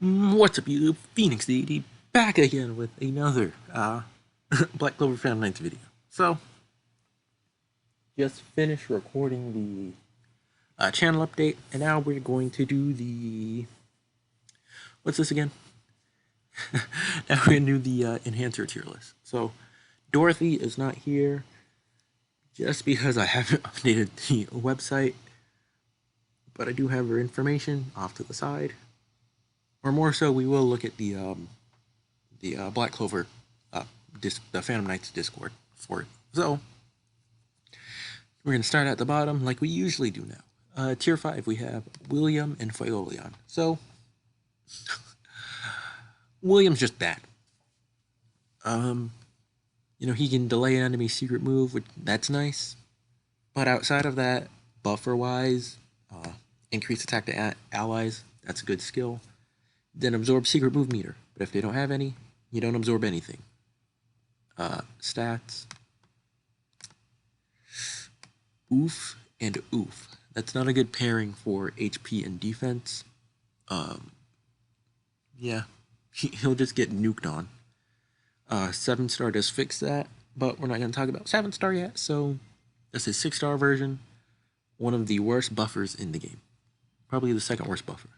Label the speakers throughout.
Speaker 1: What's up, you Phoenix Deity, back again with another Black Clover Fan Nights video. So, just finished recording the channel update, and now we're going to do the... What's this again? Now we're going to do the Enhancer tier list. So, Dorothy is not here, just because I haven't updated the website, but I do have her information off to the side. Or more so, we will look at the Black Clover, the Phantom Knights Discord for it. So, we're going to start at the bottom like we usually do now. Tier 5, we have William and Mareoleona. So, William's just bad. You know, he can delay an enemy's secret move, which that's nice. But outside of that, buffer-wise, increase attack to allies, that's a good skill. Then absorb secret move meter. But if they don't have any, you don't absorb anything. Stats. Oof and oof. That's not a good pairing for HP and defense. Yeah. He'll just get nuked on. 7-star does fix that, but we're not going to talk about 7-star yet, so that's his 6-star version. One of the worst buffers in the game. Probably the second worst buffer.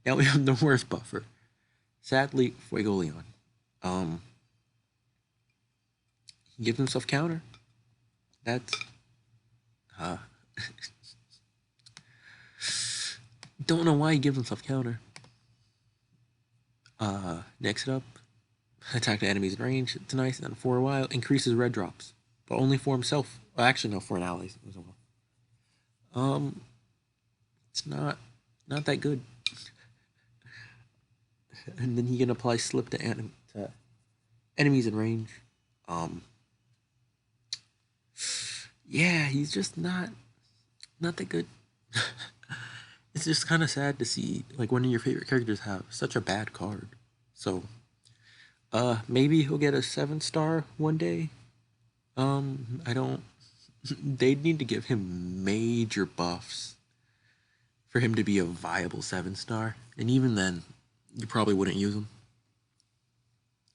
Speaker 1: Now we have the worst buffer. Sadly, Mareoleona. He gives himself counter. That's... don't know why he gives himself counter. Next up, attack the enemies in range. It's nice, and for a while, increases red drops. But only for himself. Well, actually, no, for an ally as well. It's not that good. And then he can apply slip to enemies in range. Yeah, he's just not that good. It's just kind of sad to see like one of your favorite characters have such a bad card. So, maybe he'll get a 7-star one day. I don't. They'd need to give him major buffs for him to be a viable 7-star, and even then, you probably wouldn't use him.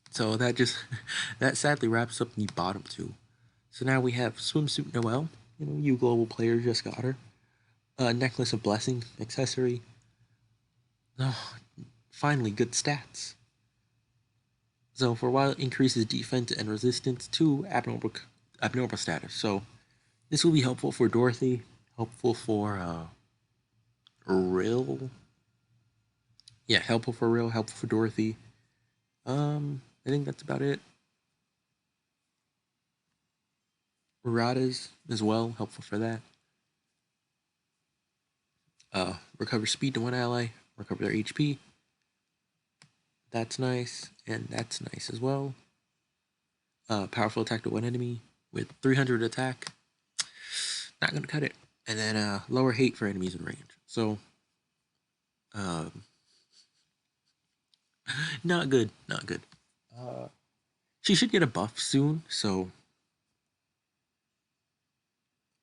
Speaker 1: So that sadly wraps up the bottom two. So now we have Swimsuit Noelle. You know, you global players just got her. Necklace of Blessing accessory. Oh, finally good stats. So for a while, it increases defense and resistance to abnormal status. So this will be helpful for Dorothy. Helpful for Rill. Yeah, helpful for Rill. Helpful for Dorothy. I think that's about it. Maradas as well, helpful for that. Recover speed to one ally, recover their HP. That's nice, and that's nice as well. Powerful attack to one enemy with 300 attack. Not gonna cut it. And then lower hate for enemies in range. So, not good, not good. She should get a buff soon, so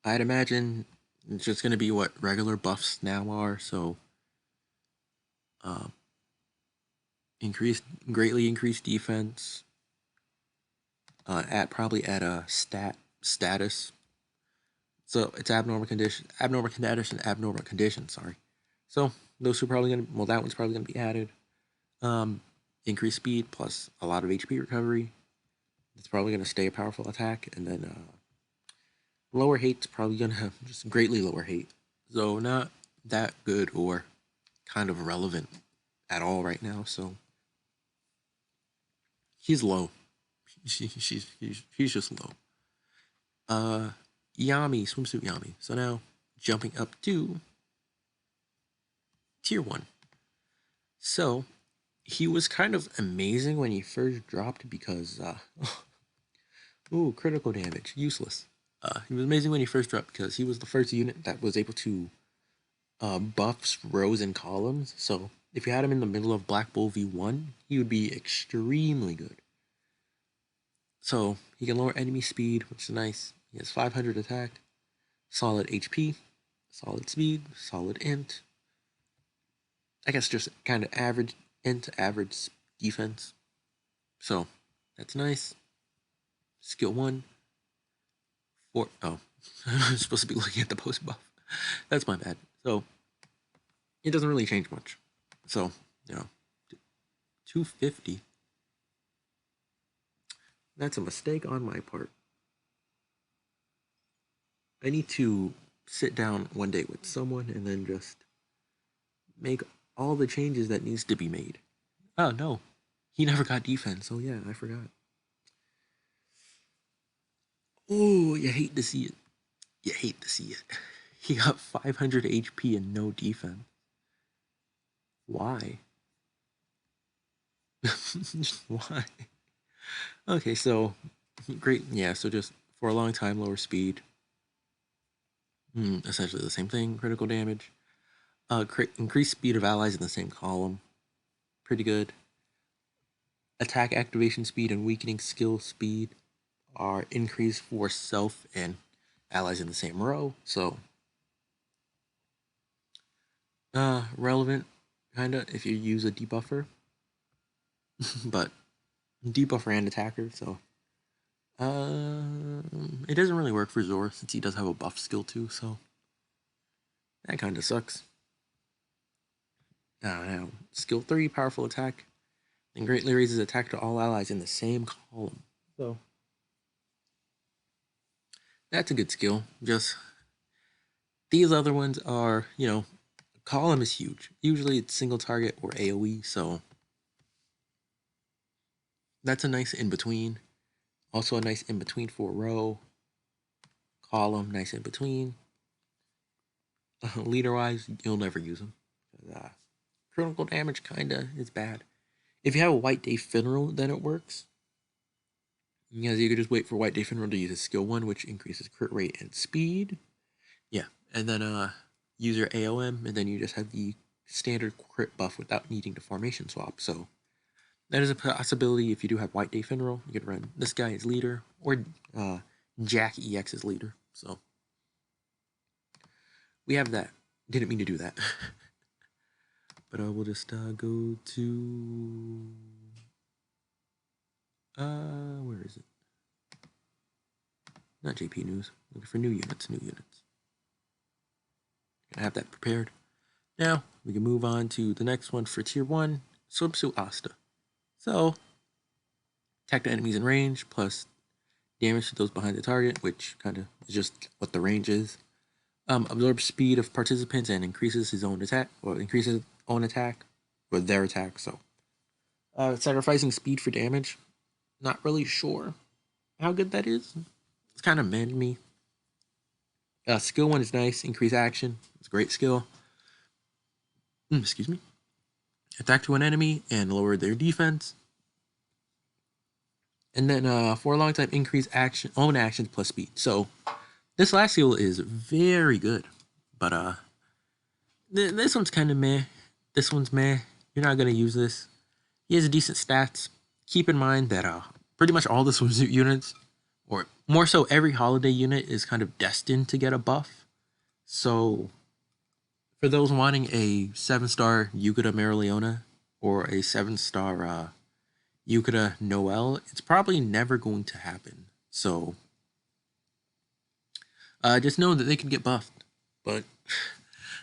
Speaker 1: I'd imagine it's just gonna be what regular buffs now are. So, greatly increased defense. Probably at a status. So it's abnormal condition, and abnormal condition. Sorry. So those are probably gonna. Well, that one's probably gonna be added. Increased speed plus a lot of HP recovery. It's probably gonna stay a powerful attack, and then lower hate's probably gonna have just greatly lower hate. So not that good or kind of relevant at all right now. So he's low. She's just low. Yami, Swimsuit Yami. So now jumping up to tier 1. So he was kind of amazing when he first dropped because ooh, critical damage, useless. He was amazing when he first dropped because he was the first unit that was able to buffs rows and columns. So if you had him in the middle of Black Bull V1, he would be extremely good. So he can lower enemy speed, which is nice. He has 500 attack, solid HP, solid speed, solid int. I guess just kind of average and average defense. So that's nice. Skill 1. Oh, I was supposed to be looking at the post buff. That's my bad. So it doesn't really change much. So, 250. That's a mistake on my part. I need to sit down one day with someone and then just make all the changes that needs to be made. Oh no, he never got defense. Oh yeah, I forgot. Oh, you hate to see it. You hate to see it. He got 500 HP and no defense. Why? Why? Okay, so great. Yeah, so just for a long time, lower speed. Essentially the same thing. Critical damage. Increased speed of allies in the same column. Pretty good. Attack activation speed and weakening skill speed are increased for self and allies in the same row. So, relevant, kinda, if you use a debuffer. But debuffer and attacker, so it doesn't really work for Zor since he does have a buff skill too, so that kind of sucks. Now, skill 3, powerful attack, and greatly raises attack to all allies in the same column. So that's a good skill. Just these other ones are, column is huge. Usually it's single target or AoE, so that's a nice in between. Also a nice in between for row. Column, nice in between. Leader wise, you'll never use them. Critical damage kinda is bad. If you have a White Day Funeral, then it works. Because you could just wait for White Day Funeral to use his skill 1, which increases crit rate and speed. Yeah, and then use your AOM, and then you just have the standard crit buff without needing to formation swap. So that is a possibility if you do have White Day Funeral. You could run this guy as leader, or Jack EX as leader. So we have that. Didn't mean to do that. But we'll just go to... where is it? Not JP News. Looking for new units. Gonna have that prepared. Now, we can move on to the next one for Tier 1, Swimsuit Asta. So, attack the enemies in range, plus damage to those behind the target, which kind of is just what the range is. Absorbs speed of participants and increases his own attack, or increases own attack, or their attack, so. Sacrificing speed for damage. Not really sure how good that is. It's kind of meh to me. Skill 1 is nice. Increase action. It's a great skill. Excuse me. Attack to an enemy and lower their defense. And then for a long time, increase own actions plus speed. So this last skill is very good. But this one's kind of meh. This one's meh. You're not going to use this. He has decent stats. Keep in mind that pretty much all the swimsuit units, or more so every holiday unit, is kind of destined to get a buff. So for those wanting a 7-star Yukata Mareoleona or a 7-star Yukata Noelle, it's probably never going to happen. So just know that they can get buffed. But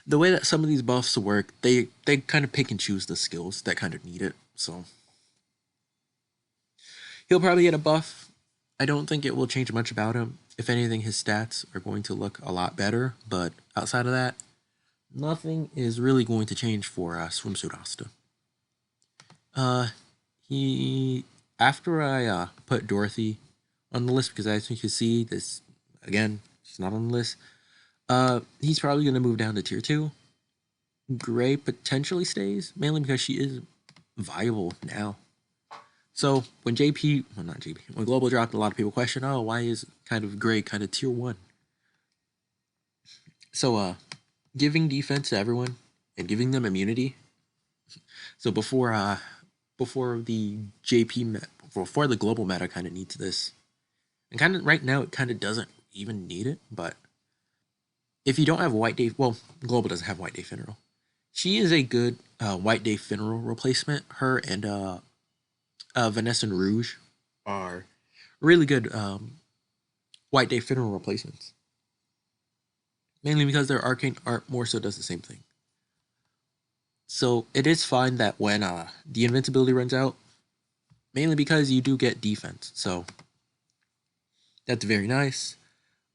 Speaker 1: the way that some of these buffs work, they kind of pick and choose the skills that kind of need it. So he'll probably get a buff. I don't think it will change much about him. If anything, his stats are going to look a lot better. But outside of that, nothing is really going to change for Swimsuit Asta. After I put Dorothy on the list, because as you can see, this, again, she's not on the list. He's probably going to move down to Tier 2. Gray potentially stays, mainly because she is viable now. So when when Global dropped, a lot of people question, oh, why is kind of Gray kind of Tier 1? So giving defense to everyone and giving them immunity. So before the before the global meta kind of needs this, and kind of right now it kind of doesn't even need it. But if you don't have White Day, well, global doesn't have White Day Funeral. She is a good White Day Funeral replacement. Her and Vanessa and Rouge are really good White Day Funeral replacements. Mainly because their arcane art more so does the same thing. So it is fine that when the invincibility runs out, mainly because you do get defense. So that's very nice.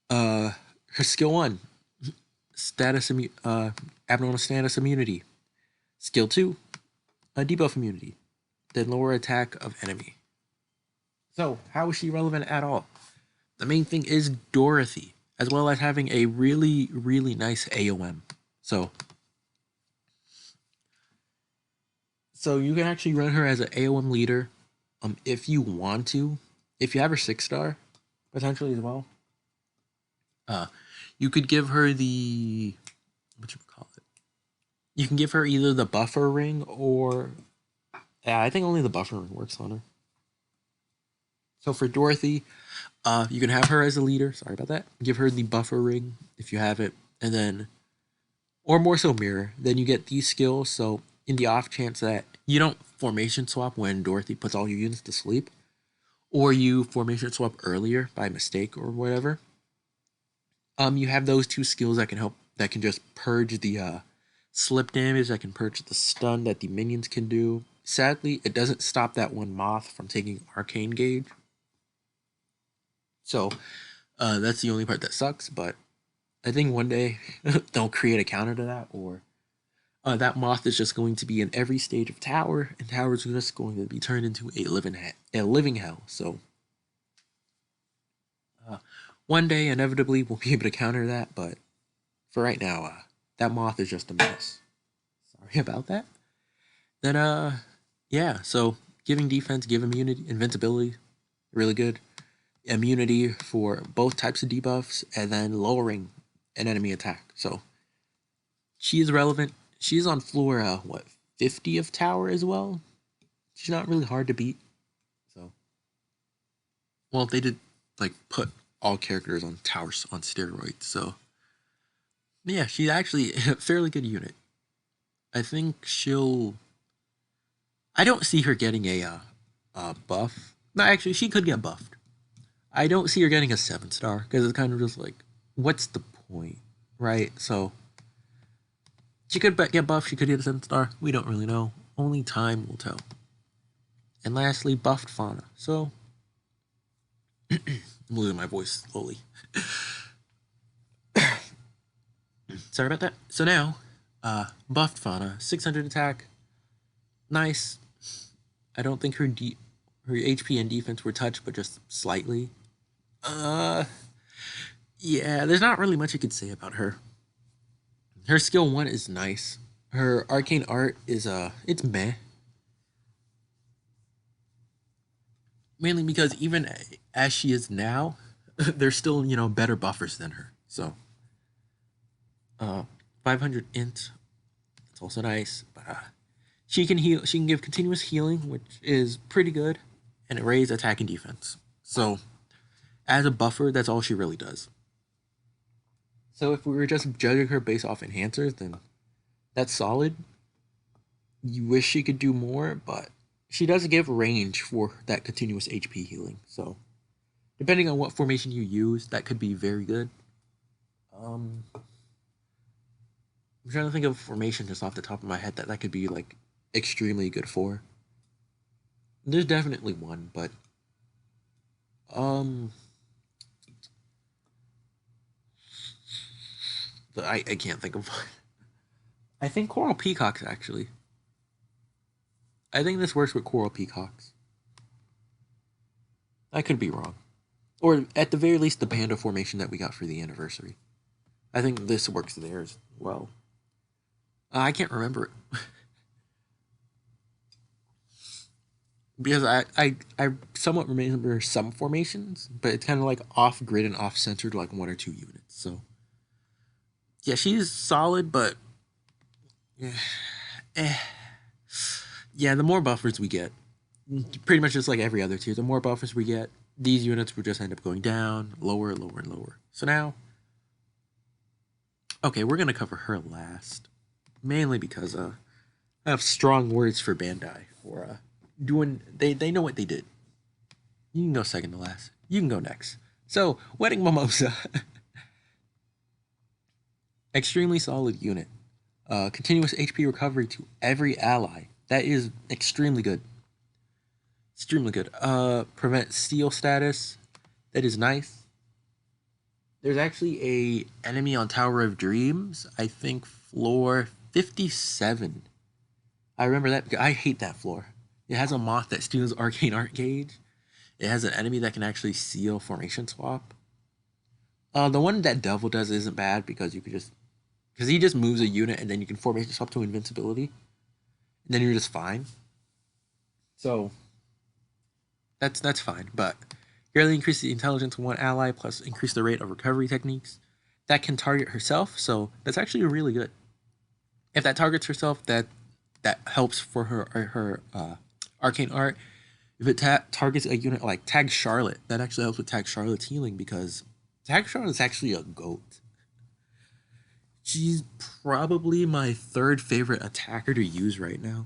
Speaker 1: Her skill 1, abnormal status immunity. Skill 2, a debuff immunity. Then lower attack of enemy. So how is she relevant at all? The main thing is Dorothy, as well as having a really, really nice AOM. So you can actually run her as an AOM leader, if you want to. If you have her 6-star, potentially as well. You could give her the You can give her either the buffer ring or I think only the buffer ring works on her. So for Dorothy, you can have her as a leader. Sorry about that. Give her the buffer ring if you have it, and then, or more so mirror. Then you get these skills. So in the off chance that you don't formation swap when Dorothy puts all your units to sleep, or you formation swap earlier by mistake or whatever, you have those 2 skills that can help. That can just purge the slip damage. That can purge the stun that the minions can do. Sadly, it doesn't stop that one moth from taking arcane gauge. So that's the only part that sucks, but I think one day they'll create a counter to that, or that moth is just going to be in every stage of tower, and tower is just going to be turned into a living hell. So one day, inevitably, we'll be able to counter that, but for right now, that moth is just a mess. Sorry about that. Then, yeah, so giving defense, give immunity, invincibility, really good. Immunity for both types of debuffs, and then lowering an enemy attack. So she is relevant. She's on floor 50 of tower as well. She's not really hard to beat. So, well, they did like put all characters on towers on steroids. So yeah, she's actually a fairly good unit. I think I don't see her getting a buff. No, actually, she could get buffed. I don't see her getting a 7-star because it's kind of just like, what's the point, right? So she could get buffed. She could get a 7-star. We don't really know. Only time will tell. And lastly, buffed fauna. So I'm losing my voice slowly. Sorry about that. So now, buffed fauna, 600 attack, nice. I don't think her HP and defense were touched, but just slightly. Yeah, there's not really much you could say about her. Her skill 1 is nice. Her arcane art is it's meh. Mainly because even as she is now, there's still, better buffers than her. So 500 int, it's also nice, but she can heal. She can give continuous healing, which is pretty good, and it raises attack and defense. So as a buffer, that's all she really does. So if we were just judging her based off enhancers, then that's solid. You wish she could do more, but she does give range for that continuous HP healing. So depending on what formation you use, that could be very good. I'm trying to think of a formation just off the top of my head that could be like extremely good for. There's definitely one, but I can't think of one. I think Coral Peacocks, actually. I think this works with Coral Peacocks. I could be wrong. Or at the very least, the panda formation that we got for the anniversary. I think this works there as well. I can't remember it. Because I somewhat remember some formations, but it's kind of like off-grid and off-centered, like 1 or 2 units. So yeah, she's solid, but yeah, the more buffers we get, pretty much just like every other tier, the more buffers we get, these units will just end up going down, lower, lower, and lower. So now, okay, we're gonna cover her last mainly because I have strong words for Bandai for doing. They know what they did. You can go second to last. You can go next. So, Wedding Mimosa, extremely solid unit. Continuous HP recovery to every ally. That is extremely good. Extremely good. Prevent steal status. That is nice. There's actually a enemy on Tower of Dreams. I think floor 57. I remember that because I hate that floor. It has a moth that steals arcane art gauge. It has an enemy that can actually seal formation swap. The one that Devil does isn't bad because you could just because he just moves a unit and then you can formation swap to invincibility. And then you're just fine. So that's fine. But greatly increase the intelligence of one ally plus increase the rate of recovery techniques. That can target herself, so that's actually really good. If that targets herself, that helps for her arcane art. If it targets a unit like Tag Charlotte, that actually helps with Tag Charlotte's healing because Tag Charlotte is actually a goat. She's probably my third favorite attacker to use right now.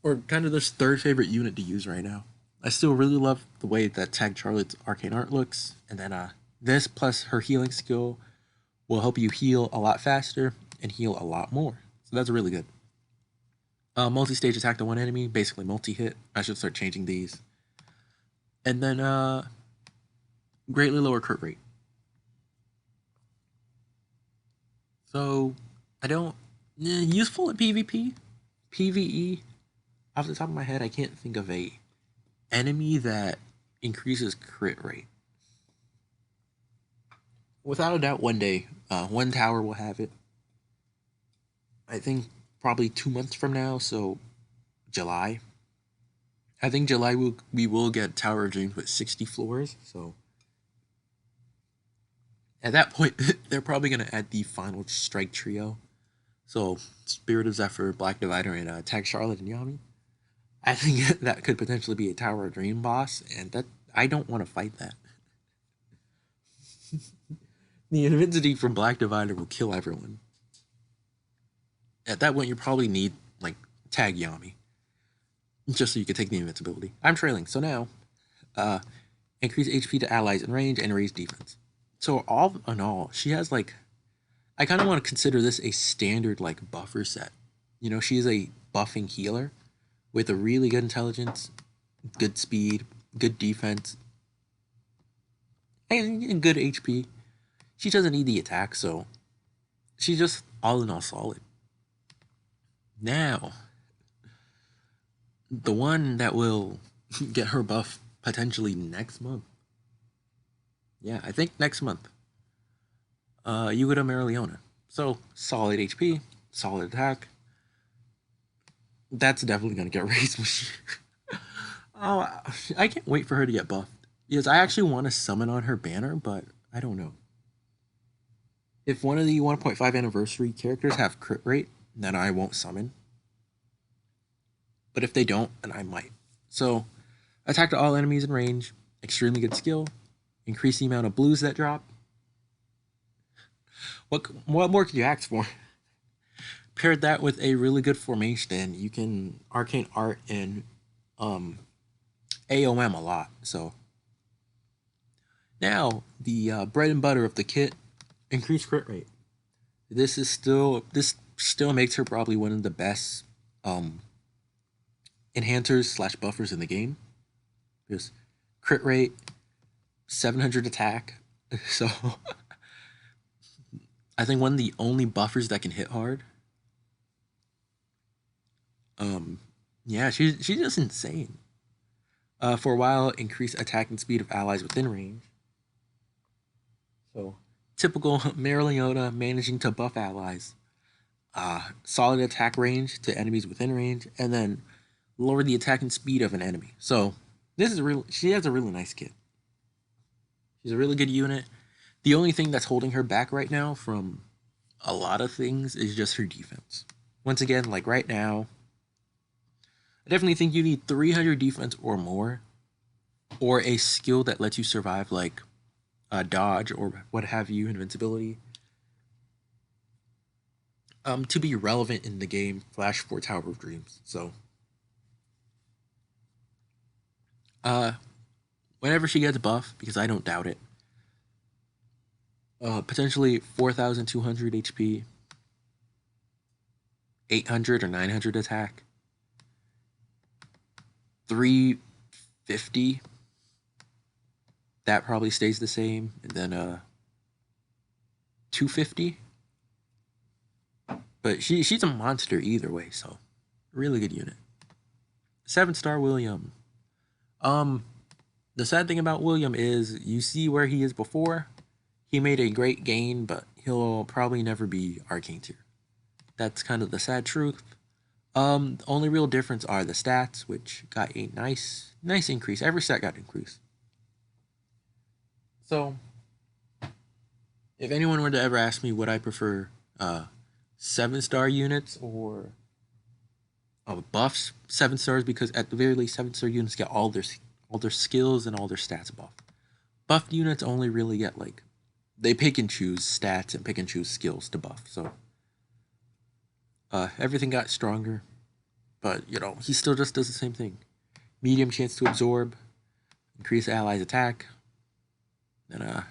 Speaker 1: Or kind of this third favorite unit to use right now. I still really love the way that Tag Charlotte's arcane art looks. And then this plus her healing skill will help you heal a lot faster and heal a lot more. So that's really good. Multi-stage attack to one enemy, basically multi-hit. I should start changing these. And then greatly lower crit rate. So I don't useful in PvP, PvE. Off the top of my head, I can't think of a enemy that increases crit rate. Without a doubt, one day, one tower will have it. I think probably 2 months from now, so July. I think July we will get Tower of Dreams with 60 floors, so at that point, they're probably going to add the final strike trio. So, Spirit of Zephyr, Black Divider, and Tag Charlotte and Yami. I think that could potentially be a Tower of Dream boss, and that I don't want to fight that. The invincibility from Black Divider will kill everyone. At that point, you probably need, like, Tag Yami. Just so you can take the invincibility. I'm trailing, so now, increase HP to allies in range and raise defense. So all in all, she has like, I kind of want to consider this a standard like buffer set. You know, she's a buffing healer with a really good intelligence, good speed, good defense, and good HP. She doesn't need the attack, so she's just all in all solid. Now, the one that will get her buff potentially next month. Yeah, I think next month. You go to Mareoleona. So, solid HP, solid attack. That's definitely going to get raised when she... Oh, I can't wait for her to get buffed. Because I actually want to summon on her banner, but I don't know. If one of the 1.5 anniversary characters have crit rate, then I won't summon. But if they don't, then I might. So, attack to all enemies in range, extremely good skill, increase the amount of blues that drop. What more could you ask for? Paired that with a really good formation, you can arcane art in AOM a lot. So now the bread and butter of the kit, increased crit rate. This still makes her probably one of the best enhancers / buffers in the game. Because crit rate, 700 attack. So I think one of the only buffers that can hit hard. Yeah, she's just insane. For a while, increase attacking speed of allies within range. So typical Mareoleona managing to buff allies. Solid attack range to enemies within range, and then lower the attacking speed of an enemy. So this is she has a really nice kit. She's a really good unit. The only thing that's holding her back right now from a lot of things is just her defense. Once again, like right now, I definitely think you need 300 defense or more, or a skill that lets you survive like dodge or what have you, invincibility. to be relevant in the game Flash 4 Tower of Dreams. So uh whenever she gets buff, because I don't doubt it, potentially 4,200 HP, 800 or 900 attack, 350, that probably stays the same, and then 250. But she's a monster either way, so really good unit. 7-star William. The sad thing about William is you see where he is before. He made a great gain, but he'll probably never be arcane tier. That's kind of the sad truth. The only real difference are the stats, which got a nice increase. Every stat got increased. So, if anyone were to ever ask me would I prefer 7-star units or buffs, 7 stars, because at the very least 7-star units get all their skills and all their stats buffed. Buffed units only really get like they pick and choose stats and pick and choose skills to buff. So everything got stronger, but he still just does the same thing. Medium chance to absorb, increase allies' attack, and a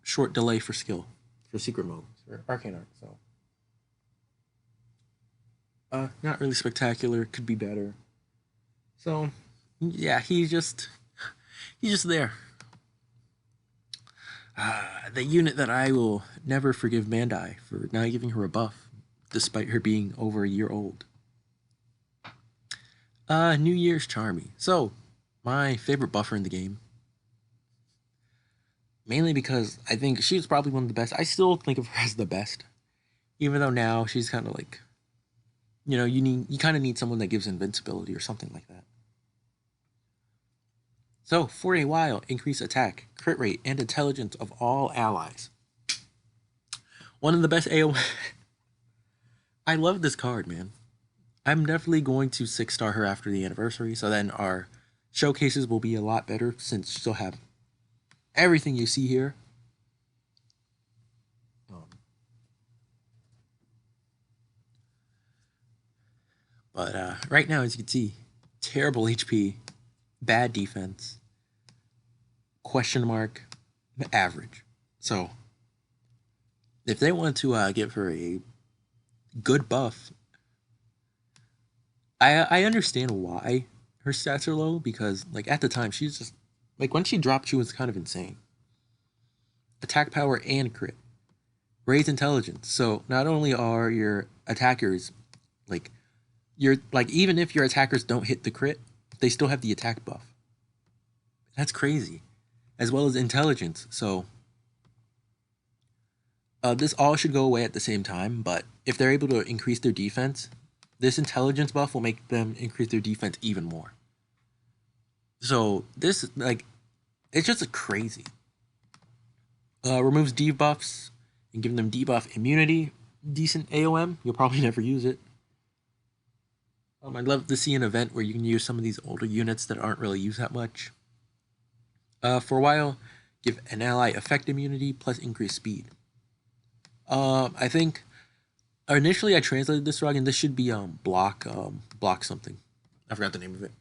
Speaker 1: short delay for skill for secret modes or arcane arc. So not really spectacular. Could be better. So yeah, he's just there. The unit that I will never forgive Mandai for not giving her a buff, despite her being over a year old. New Year's Charmy. So, my favorite buffer in the game. Mainly because I think she's probably one of the best. I still think of her as the best. Even though now she's kind of like, you kind of need someone that gives invincibility or something like that. So, for a while, increase attack, crit rate, and intelligence of all allies. One of the best AO. I love this card, man. I'm definitely going to 6-star her after the anniversary, so then our showcases will be a lot better since she'll have everything you see here. But right now, as you can see, terrible HP, bad defense, question mark, average. So, if they want to give her a good buff, I understand why her stats are low, because like at the time she's just like when she dropped, she was kind of insane. Attack power and crit, raised intelligence. So not only are your attackers like even if your attackers don't hit the crit, they still have the attack buff. That's crazy, as well as intelligence. So this all should go away at the same time. But if they're able to increase their defense, this intelligence buff will make them increase their defense even more. So this it's just crazy. Removes debuffs and giving them debuff immunity. Decent AOM. You'll probably never use it. I'd love to see an event where you can use some of these older units that aren't really used that much. For a while, give an ally effect immunity plus increased speed. I think initially I translated this wrong, and this should be block something. I forgot the name of it.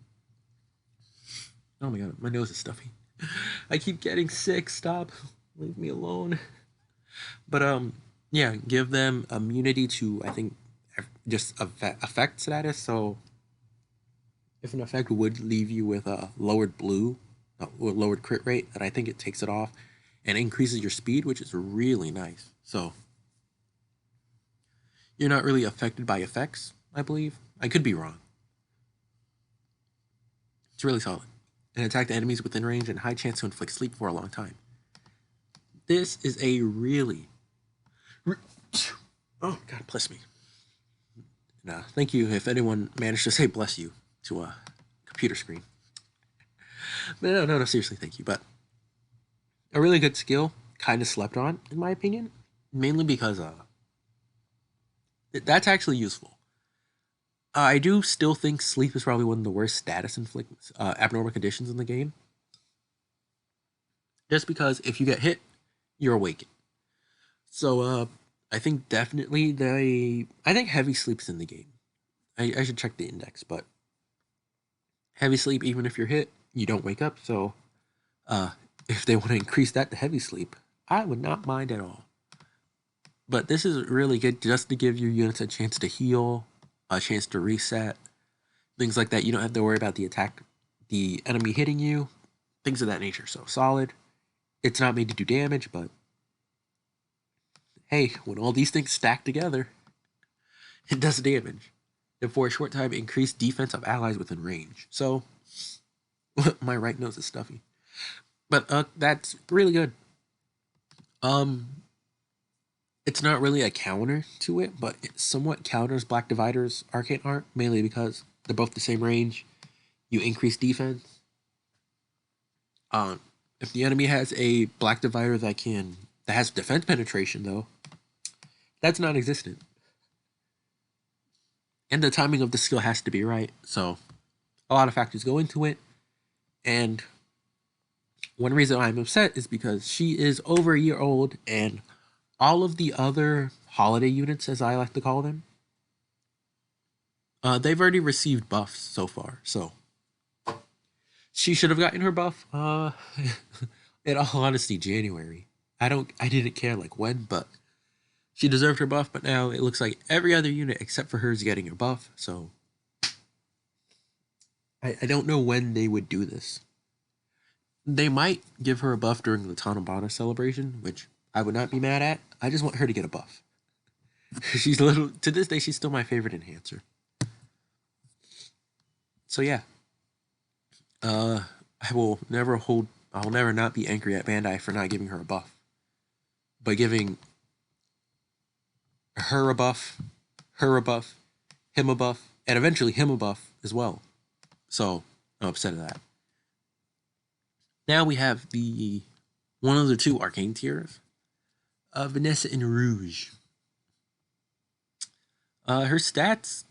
Speaker 1: Oh my god, my nose is stuffy. I keep getting sick. Stop. Leave me alone. But yeah, give them immunity to, I think, just effect status. So if an effect would leave you with a lowered lowered crit rate, then I think it takes it off and increases your speed, which is really nice. So you're not really affected by effects, I believe. I could be wrong. It's really solid. And attack the enemies within range and high chance to inflict sleep for a long time. This is a really... Oh, God, bless me. Thank you if anyone managed to say bless you to a computer screen. But no, seriously, thank you. But a really good skill, kind of slept on, in my opinion. Mainly because that's actually useful. I do still think sleep is probably one of the worst status abnormal conditions in the game. Just because if you get hit, you're awakened. So I think definitely I think heavy sleep's in the game. I should check the index, but heavy sleep, even if you're hit, you don't wake up. So uh, if they want to increase that to heavy sleep, I would not mind at all. But this is really good just to give your units a chance to heal, a chance to reset, things like that. You don't have to worry about the enemy hitting you, things of that nature. So solid. It's not made to do damage, but hey, when all these things stack together, it does damage. And for a short time, increase defense of allies within range. So my right nose is stuffy, but that's really good. Um, it's not really a counter to it, but it somewhat counters Black Divider's arcane art, mainly because they're both the same range. You increase defense. Um, if the enemy has a Black Divider that has defense penetration, though, that's non-existent, and the timing of the skill has to be right. So a lot of factors go into it, and one reason I'm upset is because she is over a year old, and all of the other holiday units, as I like to call them, they've already received buffs so far. So she should have gotten her buff. In all honesty, January. I didn't care like when, but she deserved her buff. But now it looks like every other unit except for her is getting her buff. So I don't know when they would do this. They might give her a buff during the Tanabana celebration, which I would not be mad at. I just want her to get a buff. She's little to this day. She's still my favorite enhancer. So yeah, uh, I will never hold. I will never not be angry at Bandai for not giving her a buff, but giving her a buff, her a buff, him a buff, and eventually him a buff as well. So I'm upset at that. Now we have the one of the two arcane tiers, Vanessa in Rouge. Her stats,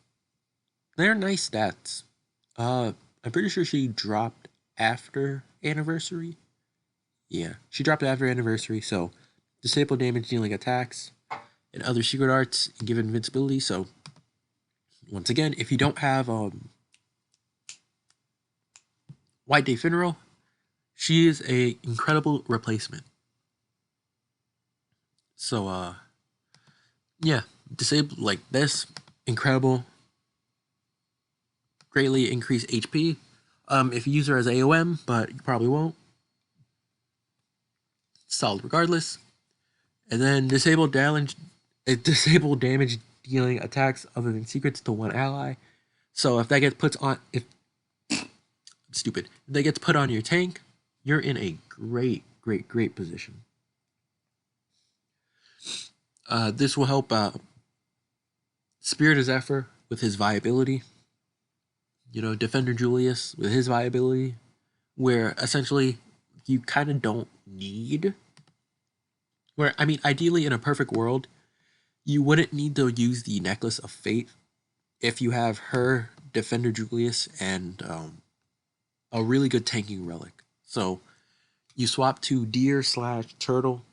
Speaker 1: they're nice stats. I'm pretty sure she dropped after anniversary. Yeah, she dropped after anniversary. So disable damage dealing attacks and other secret arts and give invincibility. So once again, if you don't have White Day Funeral, she is a incredible replacement. So yeah, disable like this, incredible, greatly increase HP. If you use her as AOM, but you probably won't. Solid regardless. And then disable damage dealing attacks other than secrets to one ally. So if that gets put on if that gets put on your tank, you're in a great position. This will help Spirit of Zephyr with his viability. You know, Defender Julius with his viability, where essentially you kind of don't need. Where I mean, ideally in a perfect world, you wouldn't need to use the Necklace of Fate if you have her, Defender Julius, and a really good tanking relic. So you swap to Deer/Turtle.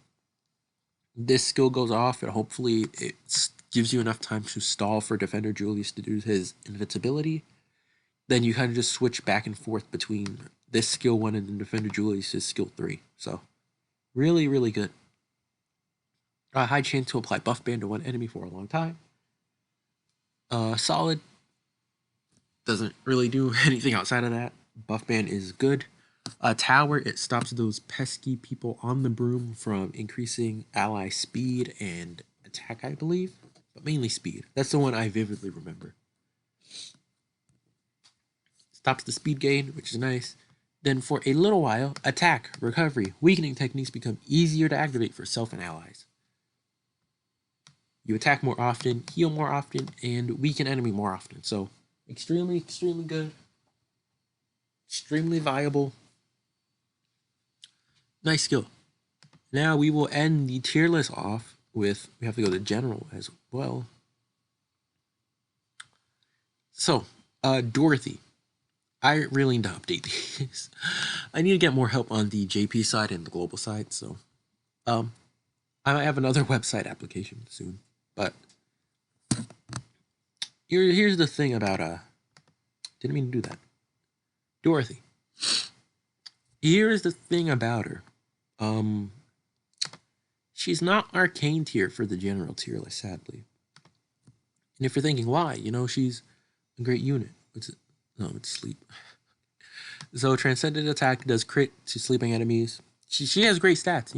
Speaker 1: This skill goes off, and hopefully it gives you enough time to stall for Defender Julius to do his invincibility. Then you kind of just switch back and forth between this skill 1 and then Defender Julius's skill 3. So really good. High chance to apply buff band to one enemy for a long time. Solid. Doesn't really do anything outside of that. Buff band is good. Tower, it stops those pesky people on the broom from increasing ally speed and attack, I believe. But mainly speed. That's the one I vividly remember. Stops the speed gain, which is nice. Then for a little while, attack, recovery, weakening techniques become easier to activate for self and allies. You attack more often, heal more often, and weaken enemy more often. So extremely good. Extremely viable. Nice skill. Now we will end the tier list off with, we have to go to general as well. So, Dorothy. I really need to update these. I need to get more help on the JP side and the global side. So, I might have another website application soon. But here's the thing about didn't mean to do that. Dorothy. Here's the thing about her. She's not arcane tier for the general tier list, sadly. And if you're thinking why, she's a great unit. It's sleep. So transcendent attack does crit to sleeping enemies. She has great stats,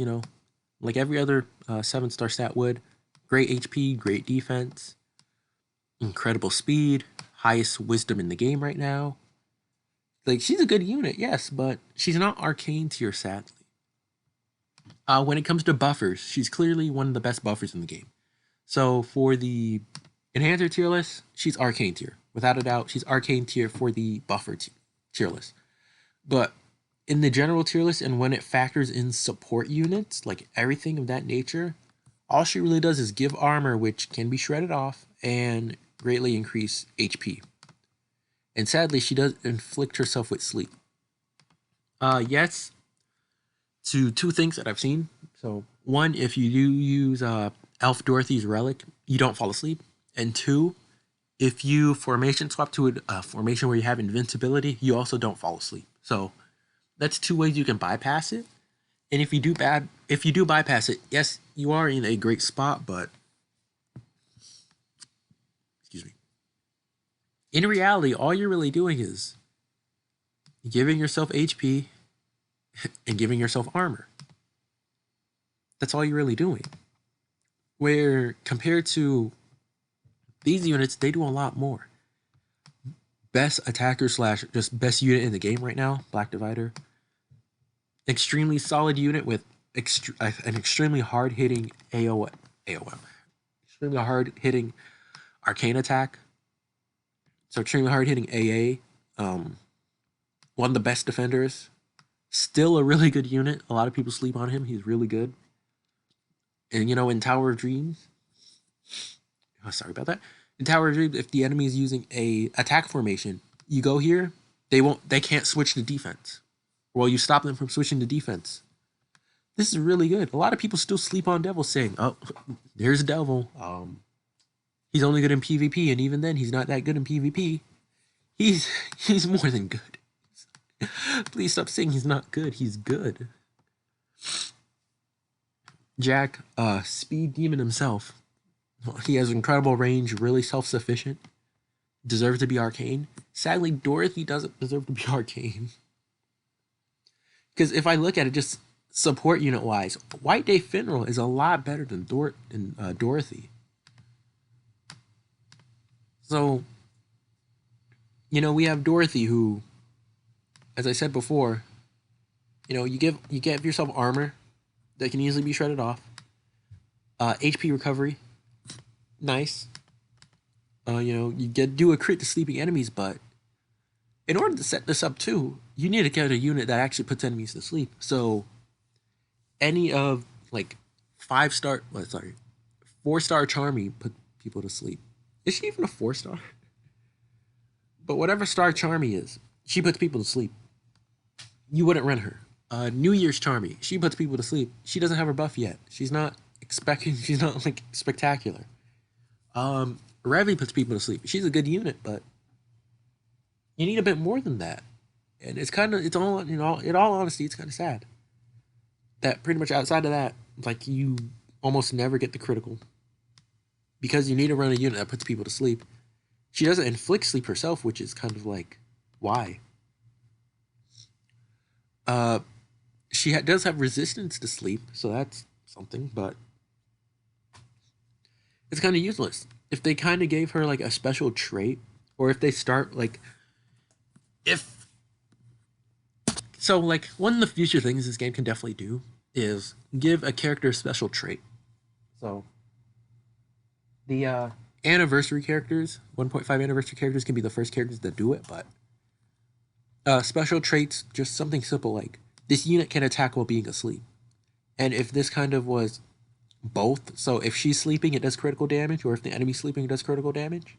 Speaker 1: like every other 7-star stat would. Great HP, great defense, incredible speed, highest wisdom in the game right now. Like, she's a good unit, yes, but she's not arcane tier, sadly. When it comes to buffers, she's clearly one of the best buffers in the game. So for the enhancer tier list, she's arcane tier. Without a doubt, she's arcane tier for the buffer tier list. But in the general tier list, and when it factors in support units, like everything of that nature, all she really does is give armor, which can be shredded off, and greatly increase HP. And sadly, she does inflict herself with sleep. Yes, to two things that I've seen. So, one, if you do use Elf Dorothy's Relic, you don't fall asleep. And two, if you formation swap to a formation where you have invincibility, you also don't fall asleep. So, that's two ways you can bypass it. And if you do bypass it, yes, you are in a great spot, but excuse me. In reality, all you're really doing is giving yourself HP and giving yourself armor. That's all you're really doing. Where compared to these units, they do a lot more. Best attacker / just best unit in the game right now, Black Divider. Extremely solid unit with an extremely hard-hitting AOM. Extremely hard-hitting arcane attack. So extremely hard-hitting AA. One of the best defenders. Still a really good unit. A lot of people sleep on him. He's really good. And, in Tower of Dreams... Oh, sorry about that. In Tower of Dreams, if the enemy is using a attack formation, you go here, they can't switch to defense. Well, you stop them from switching to defense. This is really good. A lot of people still sleep on Devil, saying, "Oh, there's Devil. He's only good in PvP, and even then, he's not that good in PvP. He's more than good. Please stop saying he's not good. He's good." Jack, Speed Demon himself. He has incredible range, really self-sufficient. Deserves to be arcane. Sadly, Dorothy doesn't deserve to be arcane. Because if I look at it just support unit-wise, White Day Funeral is a lot better than Dorothy. So, we have Dorothy who, as I said before, you give yourself armor that can easily be shredded off. HP recovery, nice. You do a crit to sleeping enemies, but in order to set this up too, you need to get a unit that actually puts enemies to sleep. So any of 4-star Charmy put people to sleep. Is she even a 4-star? But whatever star Charmy is, she puts people to sleep. You wouldn't run her. New Year's Charmy, she puts people to sleep. She doesn't have her buff yet. She's not spectacular. Revy puts people to sleep. She's a good unit, but you need a bit more than that. And in all honesty, it's kind of sad that pretty much outside of that, you almost never get the critical because you need to run a unit that puts people to sleep. She doesn't inflict sleep herself, which is kind of why? She does have resistance to sleep, so that's something, but it's kind of useless. If they kind of gave her a special trait, or if they start one of the future things this game can definitely do is give a character a special trait. So the anniversary characters, 1.5 anniversary characters can be the first characters that do it, but special traits, just something simple like this unit can attack while being asleep. And if this kind of was both, so if she's sleeping, it does critical damage, or if the enemy's sleeping, it does critical damage.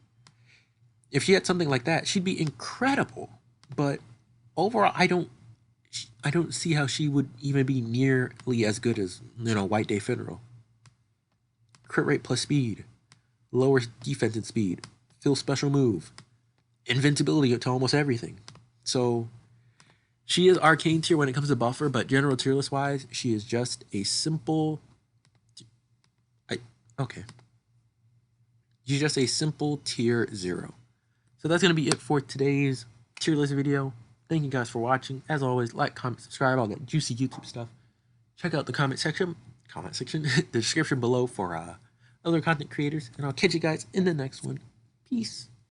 Speaker 1: If she had something like that, she'd be incredible. But overall, I don't see how she would even be nearly as good as White Day Funeral. crit rate plus speed, lowers defense and speed, fill special move, invincibility to almost everything. So she is arcane tier when it comes to buffer, but general tier list wise, she is just a simple. Okay. She's just a simple tier 0. So that's gonna be it for today's tier list video. Thank you guys for watching. As always, like, comment, subscribe, all that juicy YouTube stuff. Check out the comment section, the description below for other content creators, and I'll catch you guys in the next one. Peace.